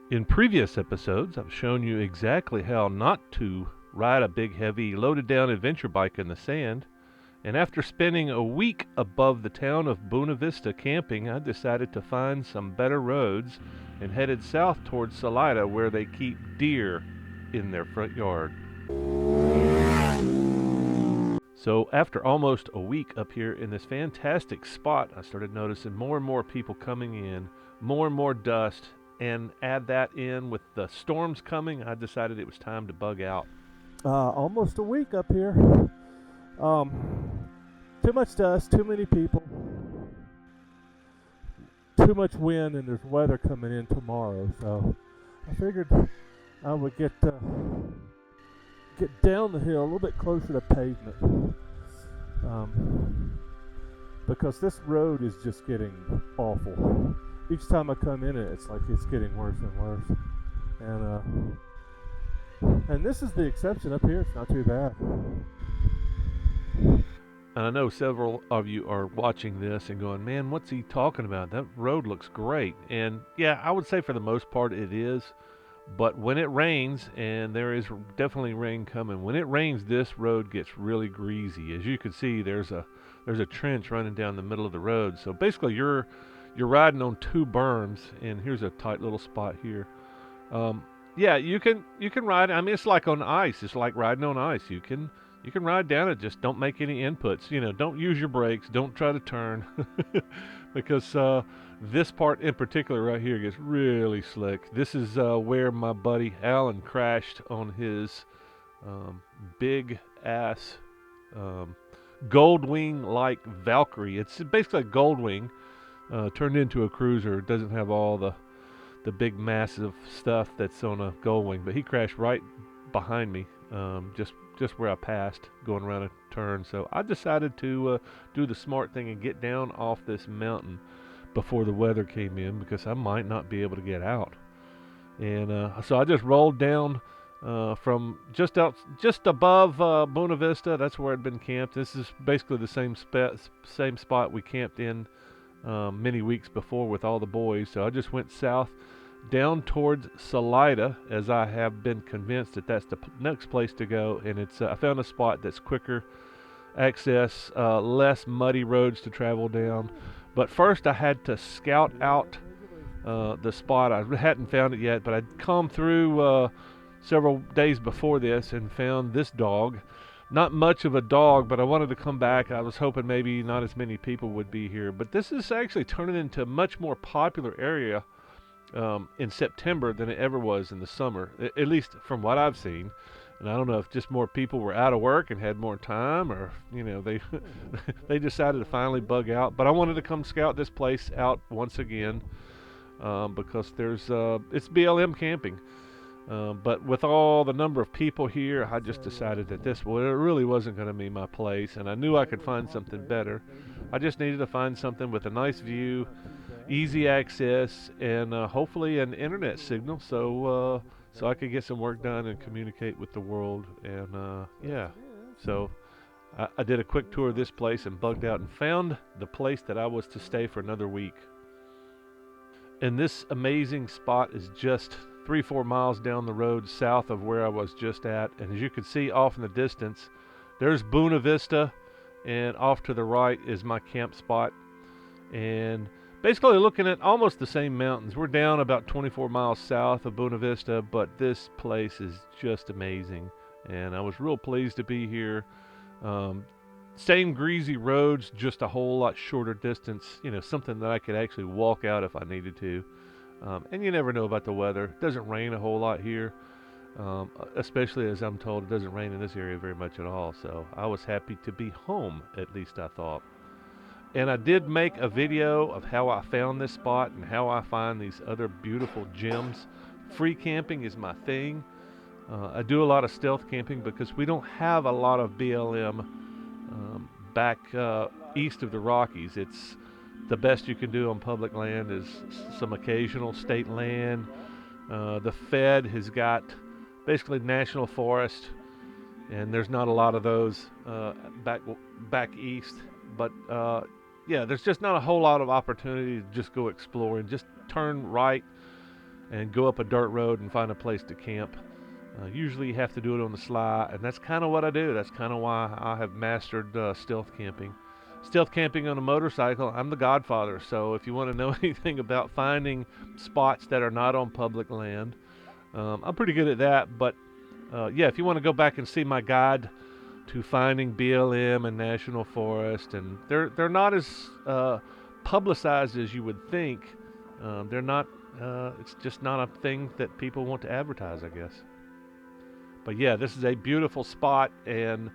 In previous episodes, I've shown you exactly how not to ride a big, heavy, loaded down adventure bike in the sand, and after spending a week above the town of Buena Vista camping, I decided to find some better roads and headed south towards Salida where they keep deer in their front yard. So, after almost a week up here in this fantastic spot, I started noticing more and more people coming in, more and more dust, and add that in with the storms coming, I decided it was time to bug out. Almost a week up here. Um, Too much dust, too many people, too much wind, and there's weather coming in tomorrow. So I figured I would get down the hill a little bit closer to pavement, because this road is just getting awful. Each time I come in it, it's like it's getting worse and worse. And this is the exception. Up here, it's not too bad. And I know several of you are watching this and going, man, what's he talking about? That road looks great. And yeah, I would say for the most part it is. But when it rains, and there is definitely rain coming, when it rains, this road gets really greasy. As you can see, there's a trench running down the middle of the road. So basically, you're riding on two berms, and here's a tight little spot here. Um, yeah, you can ride. I mean, it's like on ice. It's like riding on ice. You can ride down it. Just don't make any inputs. Don't use your brakes. Don't try to turn, because this part in particular right here gets really slick. This is where my buddy Alan crashed on his big ass um, Goldwing like Valkyrie. It's basically a Goldwing turned into a cruiser. It doesn't have all the big massive stuff that's on a Goldwing, but he crashed right behind me, just where I passed going around a turn. So I decided to do the smart thing and get down off this mountain before the weather came in, because I might not be able to get out. And so I just rolled down from just above Buena Vista. That's where I'd been camped. This is basically the same spot we camped in many weeks before with all the boys. So I just went south down towards Salida, as I have been convinced that that's the next place to go. And it's I found a spot that's quicker access, less muddy roads to travel down. But first, I had to scout out the spot. I hadn't found it yet, but I'd come through several days before this and found this dog. Not much of a dog, but I wanted to come back. I was hoping maybe not as many people would be here. But this is actually turning into a much more popular area in September than it ever was in the summer, at least from what I've seen. And I don't know if just more people were out of work and had more time, or they they decided to finally bug out. But I wanted to come scout this place out once again, because it's BLM camping. But with all the number of people here, I just decided that it really wasn't going to be my place, and I knew I could find something better. I just needed to find something with a nice view, easy access, and hopefully an internet signal, so I could get some work done and communicate with the world. And yeah, so I did a quick tour of this place and bugged out and found the place that I was to stay for another week. And this amazing spot is just 3-4 miles down the road south of where I was just at. And as you can see off in the distance, there's Buena Vista, and off to the right is my camp spot. And basically looking at almost the same mountains. We're down about 24 miles south of Buena Vista, but this place is just amazing. And I was real pleased to be here. Same greasy roads, just a whole lot shorter distance, something that I could actually walk out if I needed to. And you never know about the weather. It doesn't rain a whole lot here, especially as I'm told it doesn't rain in this area very much at all. So I was happy to be home, at least I thought. And I did make a video of how I found this spot and how I find these other beautiful gems. Free camping is my thing. I do a lot of stealth camping because we don't have a lot of BLM back east of the Rockies. It's the best you can do on public land is some occasional state land. The Fed has got basically national forest, and there's not a lot of those back east. But yeah, there's just not a whole lot of opportunity to just go explore and just turn right and go up a dirt road and find a place to camp. Usually you have to do it on the sly, and that's kind of what I do. That's kind of why I have mastered stealth camping. Stealth camping on a motorcycle, I'm the godfather. So if you want to know anything about finding spots that are not on public land, I'm pretty good at that. But yeah, if you want to go back and see my guide to finding BLM and national forest, and they're not as publicized as you would think. They're not. It's just not a thing that people want to advertise, I guess. But yeah, this is a beautiful spot, and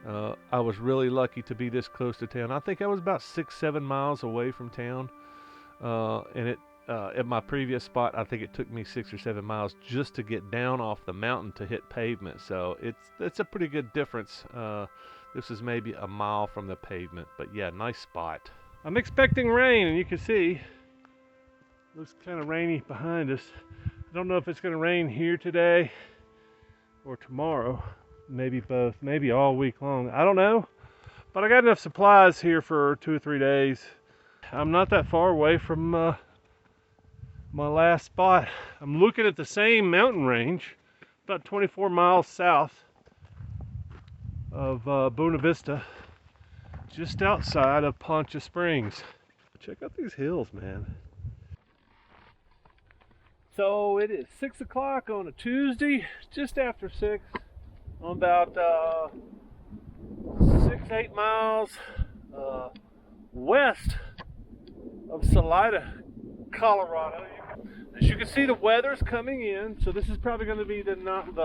I was really lucky to be this close to town. I think I was about 6-7 miles away from town, and at my previous spot, I think it took me 6 or 7 miles just to get down off the mountain to hit pavement. So it's a pretty good difference. This is maybe a mile from the pavement, but yeah, nice spot. I'm expecting rain, and you can see it looks kind of rainy behind us. I don't know if it's going to rain here today or tomorrow, maybe both, maybe all week long. I don't know, but I got enough supplies here for 2 or 3 days. I'm not that far away from my last spot. I'm looking at the same mountain range, about 24 miles south of Buena Vista, just outside of Poncha Springs. Check out these hills, man. So it is 6 o'clock on a Tuesday, just after 6, on about 6-8 miles west of Salida, Colorado. As you can see, the weather's coming in, so this is probably going to be the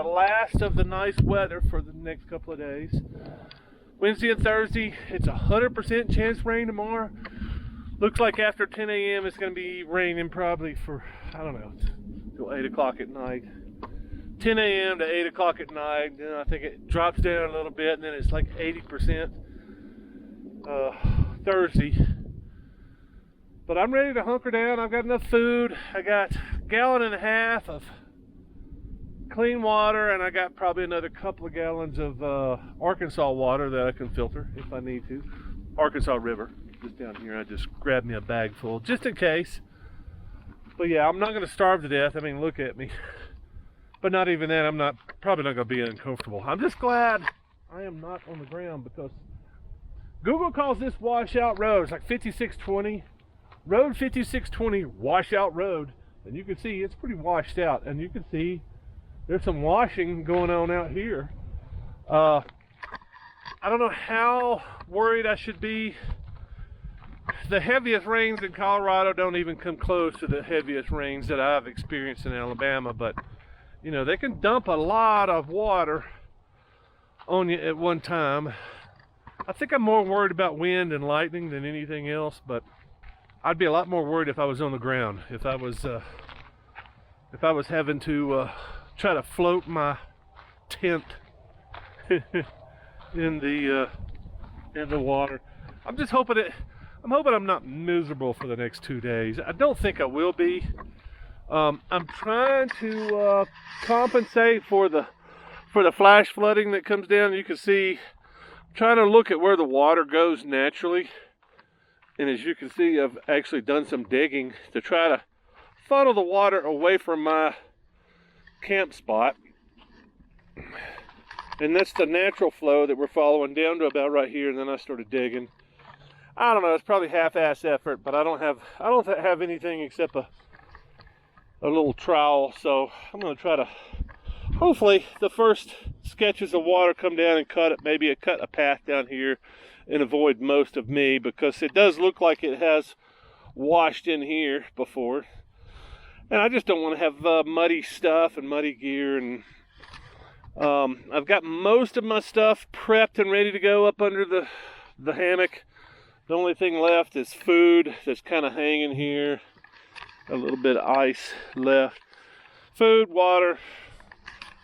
last of the nice weather for the next couple of days. Wednesday and Thursday, it's 100% chance rain tomorrow. Looks like after 10 a.m. it's going to be raining probably for, I don't know, till 8 o'clock at night. 10 a.m. to 8 o'clock at night, then I think it drops down a little bit, and then it's like 80% Thursday. But I'm ready to hunker down. I've got enough food. I got 1.5 gallons of clean water, and I got probably another couple of gallons of Arkansas water that I can filter if I need to. Arkansas River, just down here. I just grabbed me a bag full, just in case. But yeah, I'm not going to starve to death. I mean, look at me. But not even that, I'm probably not going to be uncomfortable. I'm just glad I am not on the ground, because Google calls this washout road. It's like 5620. Road 5620, washout road. And you can see it's pretty washed out. And you can see there's some washing going on out here. I don't know how worried I should be. The heaviest rains in Colorado don't even come close to the heaviest rains that I've experienced in Alabama, but you know, they can dump a lot of water on you at one time. I think I'm more worried about wind and lightning than anything else, but I'd be a lot more worried if I was on the ground. If I was having to try to float my tent in the water. I'm just hoping I'm not miserable for the next 2 days. I don't think I will be. I'm trying to compensate for the flash flooding that comes down. You can see, I'm trying to look at where the water goes naturally. And as you can see, I've actually done some digging to try to funnel the water away from my camp spot. And that's the natural flow that we're following down to about right here. And then I started digging. I don't know, it's probably half-ass effort, but I don't have anything except a little trowel. So I'm going to try to, hopefully the first sketches of water come down and cut a path down here and avoid most of me, because it does look like it has washed in here before. And I just don't want to have muddy stuff and muddy gear. And I've got most of my stuff prepped and ready to go up under the hammock. The only thing left is food that's kind of hanging here. A little bit of ice left. Food, water.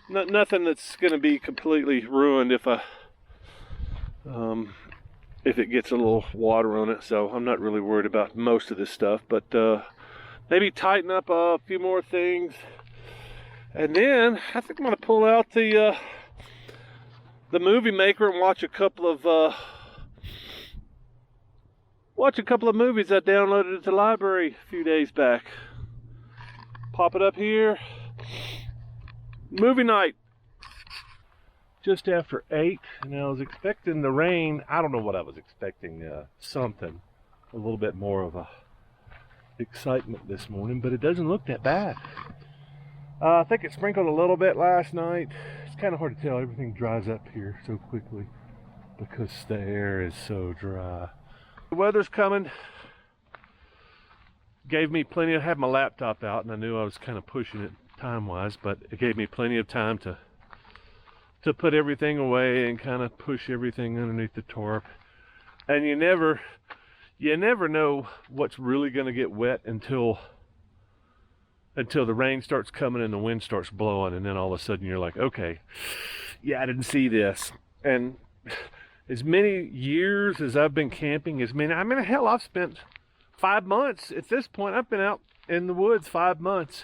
Nothing that's going to be completely ruined if it gets a little water on it. So I'm not really worried about most of this stuff. But maybe tighten up a few more things. And then I think I'm going to pull out the movie maker and watch a couple of movies I downloaded at the library a few days back. pop it up here. Movie night. Just after 8, and I was expecting the rain. I don't know what I was expecting. Something. A little bit more of a excitement this morning, but it doesn't look that bad. I think it sprinkled a little bit last night. It's kind of hard to tell. Everything dries up here so quickly because the air is so dry. The weather's coming. Gave me plenty to have my laptop out, and I knew I was kind of pushing it time-wise, but it gave me plenty of time to put everything away and kind of push everything underneath the tarp. And you never know what's really going to get wet until the rain starts coming and the wind starts blowing, and then all of a sudden you're like, okay, yeah, I didn't see this. And as many years as I've been camping, hell, I've spent 5 months at this point. I've been out in the woods 5 months,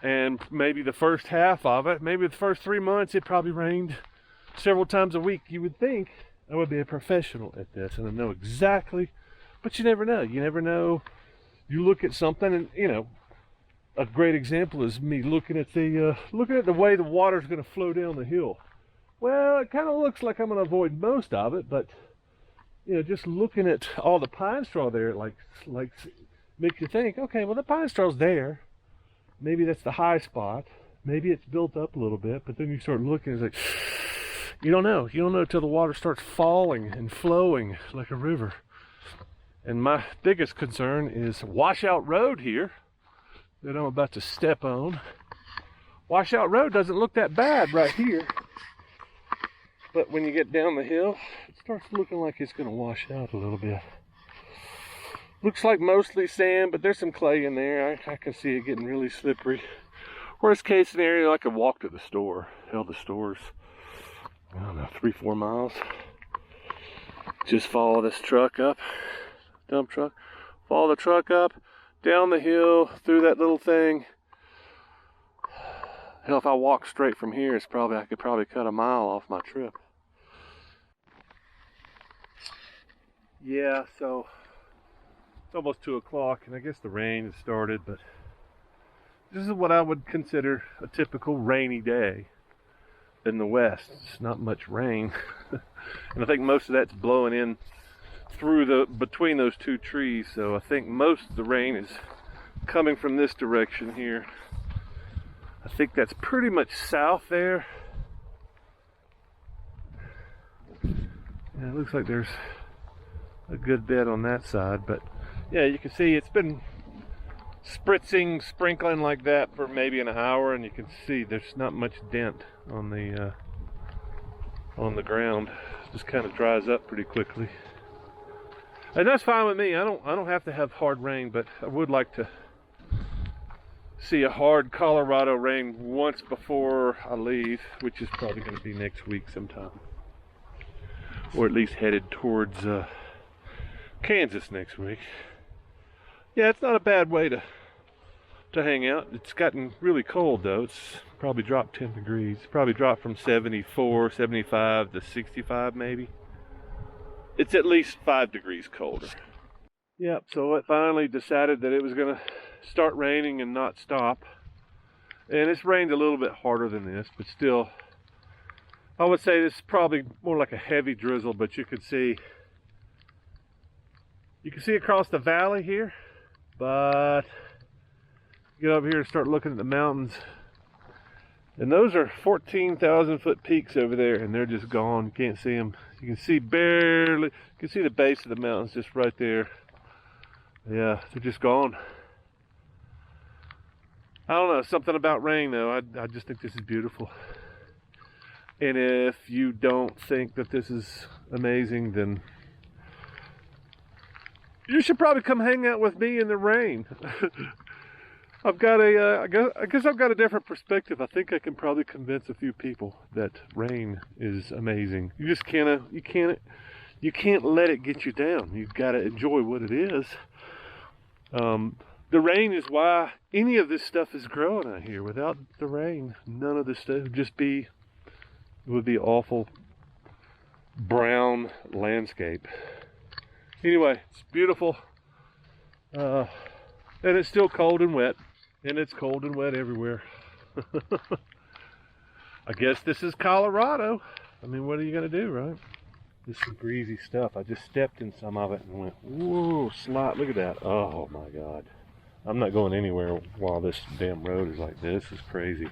and maybe the first half of it, maybe the first 3 months, it probably rained several times a week. You would think I would be a professional at this and I know exactly, but you never know. You never know. You look at something, and a great example is me looking at the way the water's going to flow down the hill. Well, it kind of looks like I'm going to avoid most of it, but just looking at all the pine straw there, like makes you think, okay, well, the pine straw's there. Maybe that's the high spot. Maybe it's built up a little bit, but then you start looking, it's like, you don't know. You don't know till the water starts falling and flowing like a river. And my biggest concern is Washout Road here that I'm about to step on. Washout Road doesn't look that bad right here, but when you get down the hill, it starts looking like it's going to wash out a little bit. Looks like mostly sand, but there's some clay in there. I can see it getting really slippery. Worst case scenario, I could walk to the store. Hell, the store's, I don't know, 3-4 miles. Just follow this truck up, dump truck. Follow the truck up, down the hill, through that little thing. Hell, if I walk straight from here, I could probably cut a mile off my trip. Yeah, so it's almost 2 o'clock, and I guess the rain has started, but this is what I would consider a typical rainy day in the west. It's not much rain, and I think most of that's blowing in between those 2 trees, so I think most of the rain is coming from this direction here. I think that's pretty much south there. Yeah, it looks like there's a good bit on that side, but yeah, you can see it's been sprinkling like that for maybe an hour, and you can see there's not much dent on the ground. It just kind of dries up pretty quickly, and that's fine with me. I don't have to have hard rain, but I would like to see a hard Colorado rain once before I leave, which is probably going to be next week sometime, or at least headed towards Kansas next week. Yeah, it's not a bad way to hang out. It's gotten really cold though. It's probably dropped 10 degrees. It's probably dropped from 74, 75 to 65 maybe. It's at least 5 degrees colder. Yep, so it finally decided that it was going to start raining and not stop. And it's rained a little bit harder than this, but still, I would say this is probably more like a heavy drizzle, but you can see across the valley here, but get over here and start looking at the mountains, and those are 14,000 foot peaks over there, and they're just gone. You can't see them. You can see barely. You can see the base of the mountains just right there. Yeah, they're just gone. I don't know, something about rain though. I just think this is beautiful. And if you don't think that this is amazing, then you should probably come hang out with me in the rain. I guess I've got a different perspective. I think I can probably convince a few people that rain is amazing. You just you can't let it get you down. You've got to enjoy what it is. The rain is why any of this stuff is growing out here. Without the rain, none of this stuff would be awful brown landscape. Anyway, it's beautiful, and it's still cold and wet. And it's cold and wet everywhere. I guess this is Colorado. I mean, what are you gonna do, right? This is greasy stuff. I just stepped in some of it and went, whoa, slide, look at that. Oh my God. I'm not going anywhere while this damn road is like this. This is crazy.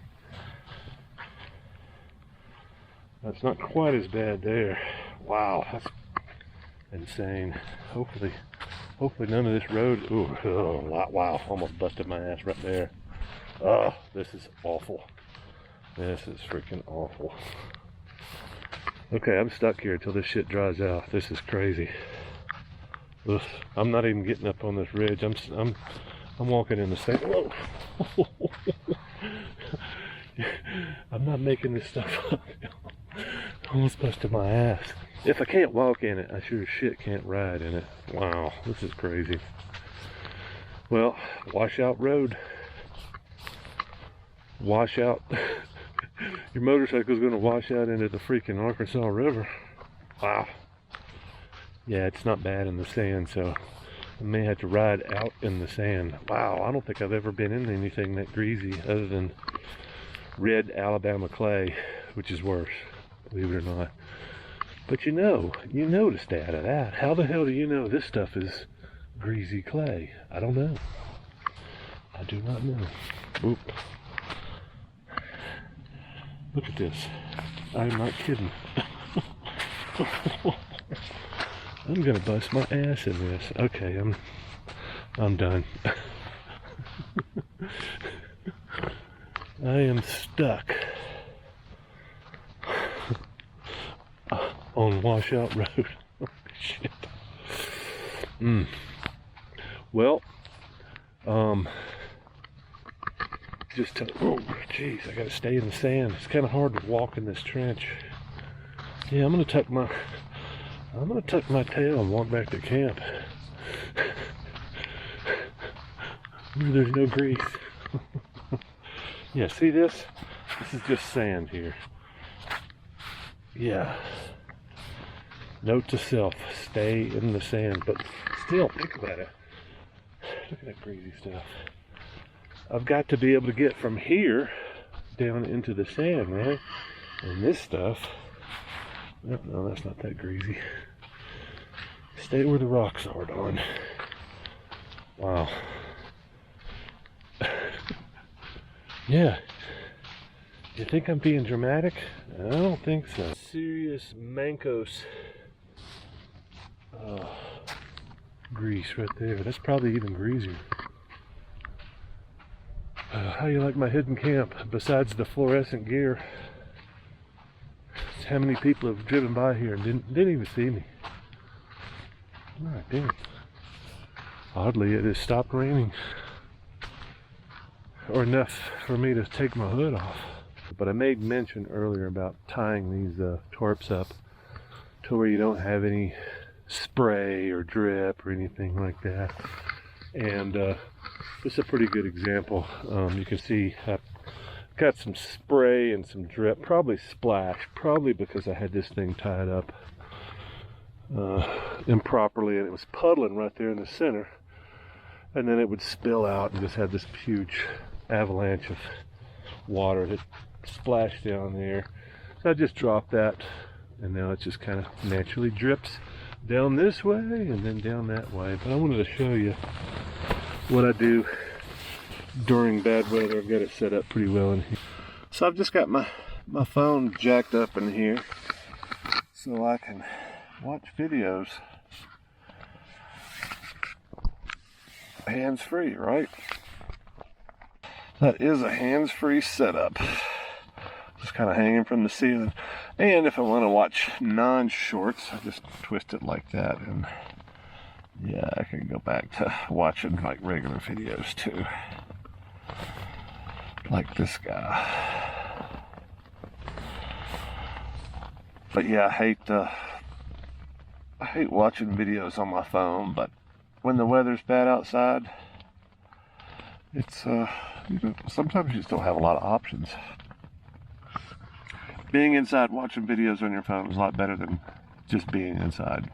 That's not quite as bad there. Wow, that's insane. Hopefully none of this road, wow, almost busted my ass right there. Oh, this is awful. This is freaking awful. Okay, I'm stuck here until this shit dries out. This is crazy. Ugh, I'm not even getting up on this ridge. I'm walking in the same. Whoa. I'm not making this stuff up. Almost busted my ass. If I can't walk in it, I sure as shit can't ride in it. Wow, this is crazy. Well, washout road. Washout. Your motorcycle's gonna wash out into the freaking Arkansas River. Wow. Yeah, it's not bad in the sand, so I may have to ride out in the sand. Wow, I don't think I've ever been in anything that greasy other than red Alabama clay, which is worse, believe it or not. But you noticed out of that. How the hell do you know this stuff is greasy clay? I don't know. I do not know. Oop. Look at this. I'm not kidding. I'm gonna bust my ass in this. Okay, I'm done. I am stuck on Washout Road. Shit. Well, oh jeez, I gotta stay in the sand. It's kind of hard to walk in this trench. Yeah, I'm gonna tuck my tail and walk back to camp. Where there's no grease. Yeah, see this? This is just sand here. Yeah. Note to self, stay in the sand. But still, think about it. Look at that greasy stuff. I've got to be able to get from here down into the sand, right? And this stuff, no, that's not that greasy. Stay where the rocks are, Don. Wow. Yeah. You think I'm being dramatic? I don't think so. Serious Mancos grease right there. That's probably even greasier. How you like my hidden camp? Besides the fluorescent gear, how many people have driven by here and didn't even see me? Alright, damn. Oddly, it has stopped raining, or enough for me to take my hood off. But I made mention earlier about tying these tarps up to where you don't have any spray or drip or anything like that. And this is a pretty good example. You can see I've got some spray and some drip, probably splash, probably because I had this thing tied up improperly and it was puddling right there in the center, and then it would spill out and just have this huge avalanche of water that splashed down there. So I just dropped that, and now it just kind of naturally drips down this way and then down that way. But I wanted to show you what I do during bad weather. I've got it set up pretty well in here. So I've just got my phone jacked up in here so I can watch videos hands-free, right? That is a hands-free setup. Just kind of hanging from the ceiling. And if I want to watch non-shorts, I just twist it like that, and yeah, I can go back to watching like regular videos too. Like this guy. But yeah, I hate watching videos on my phone, but when the weather's bad outside, it's sometimes you just don't have a lot of options. Being inside watching videos on your phone is a lot better than just being inside.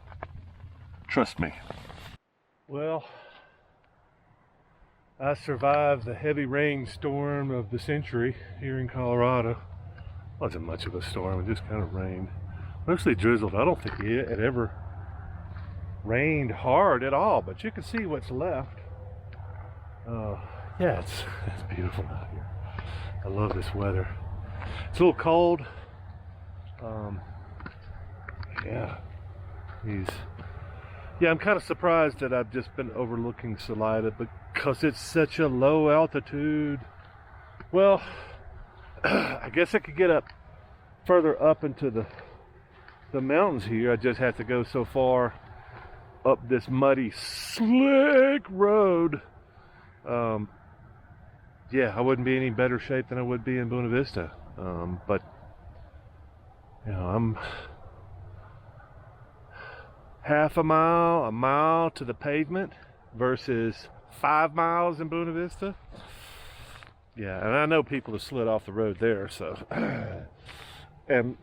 Trust me. Well, I survived the heavy rainstorm of the century here in Colorado. Wasn't much of a storm, it just kind of rained. Mostly drizzled. I don't think it ever rained hard at all, but you can see what's left. Yeah, it's beautiful out here. I love this weather. It's a little cold. Yeah, I'm kind of surprised that I've just been overlooking Salida because it's such a low altitude. Well, I guess I could get up further up into the mountains here. I just have to go so far up this muddy, slick road. Yeah, I wouldn't be in any better shape than I would be in Buena Vista. But I'm half a mile to the pavement versus 5 miles in Buena Vista. Yeah, and I know people have slid off the road there, so. And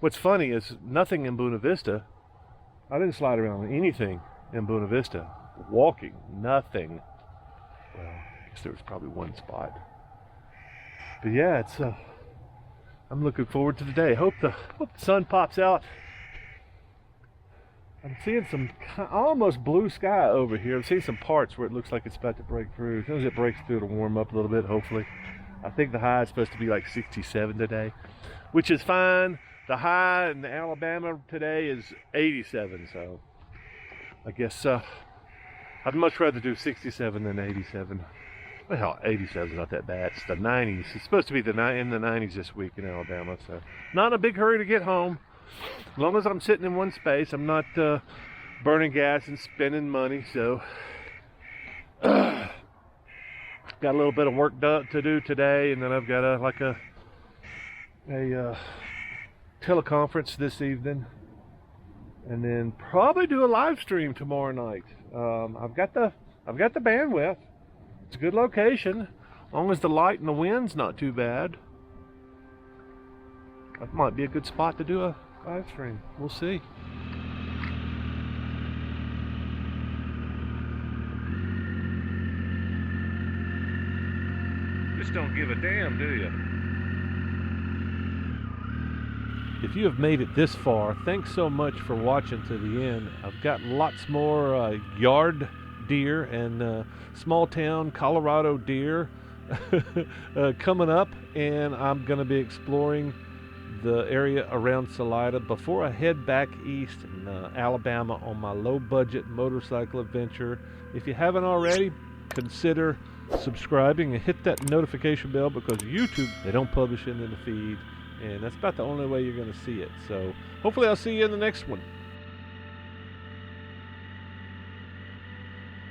what's funny is nothing in Buena Vista. I didn't slide around on anything in Buena Vista. Walking, nothing. Well, I guess there was probably one spot. But yeah, it's. I'm looking forward to the day. Hope the sun pops out. I'm seeing some almost blue sky over here. I'm seeing some parts where it looks like it's about to break through. As soon as it breaks through, it'll warm up a little bit, hopefully. I think the high is supposed to be like 67 today, which is fine. The high in Alabama today is 87, so I guess I'd much rather do 67 than 87. Well, 87 is not that bad. It's the 90s. It's supposed to be in the 90s this week in Alabama, so not in a big hurry to get home. As long as I'm sitting in one space, I'm not burning gas and spending money, so got a little bit of work to do today, and then I've got a teleconference this evening, and then probably do a live stream tomorrow night. I've got the bandwidth. It's a good location, as long as the light and the wind's not too bad. That might be a good spot to do a live stream. We'll see. Just don't give a damn, do you? If you have made it this far, thanks so much for watching to the end. I've got lots more yard deer and small town Colorado deer coming up, and I'm going to be exploring the area around Salida before I head back east in Alabama on my low budget motorcycle adventure. If you haven't already, consider subscribing and hit that notification bell, because YouTube, they don't publish it in the feed, and that's about the only way you're going to see it. So hopefully I'll see you in the next one.